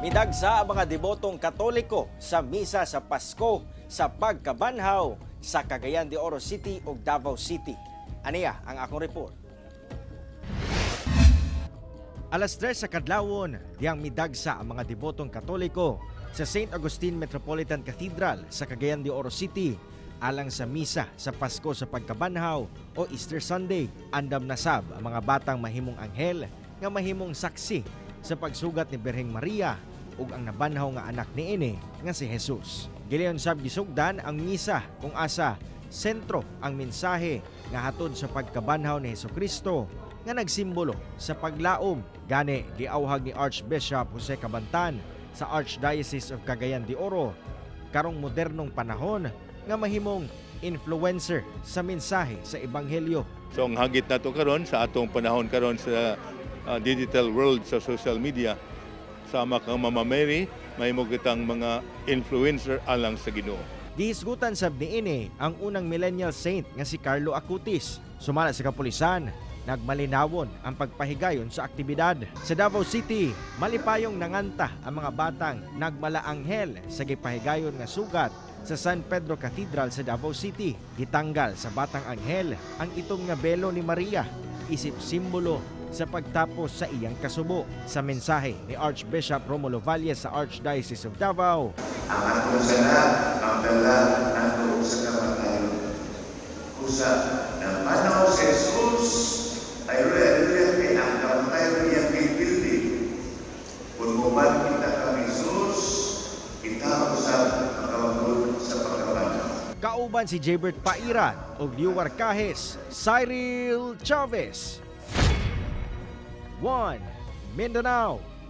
Midagsa ang mga debotong Katoliko sa misa sa Pasko sa pagkabanhaw sa Cagayan de Oro City ug Davao City. Aniya ang akong report. Alas 3 sa kadlawon, diyang midagsa ang mga debotong Katoliko sa St. Augustine Metropolitan Cathedral sa Cagayan de Oro City alang sa misa sa Pasko sa pagkabanhaw o Easter Sunday. Andam na sab ang mga batang mahimong anghel nga mahimong saksi sa pagsugat ni Birheng Maria ug ang nabanhaw nga anak niini nga si Jesus. Gileon sab gisugdan ang misa kung asa sentro ang mensahe nga hatod sa pagkabanhaw ni Hesukristo nga nagsimbolo sa paglaom. Gani giawhag ni Archbishop Jose Cabantan sa Archdiocese of Cagayan de Oro karong modernong panahon nga mahimong influencer sa mensahe sa ebanghelyo. So ang hagit nato karon sa atong panahon karon sa digital world sa social media, sama kang Mama Mary, mahimo kitang mga influencer alang sa Ginoo. Gihisgutan sab niini ang unang millennial saint nga si Carlo Acutis. Sumala sa kapulisan, nagmalinawon ang pagpahigayon sa aktibidad. Sa Davao City, malipayong nanganta ang mga batang nagmalaanghel sa gipahigayon nga sugat sa San Pedro Cathedral sa Davao City. Gitanggal sa batang anghel ang itong nga belo ni Maria, isip simbolo sa pagtapos sa iyang kasubo. Sa mensahe ni Archbishop Romulo Valles sa Archdiocese of Davao, ang atong sana magdala nato sa kamatayon. Kusa ng panahon si Jesus ay rin kay ang kamatayon niyang pipildi. Kung muman kita kami Jesus, kita usap makawagod sa pagkabanhaw. kauban si Jaybert Pairan ug Liwar Cajes, Cyril Chavez. 1 Mindanao.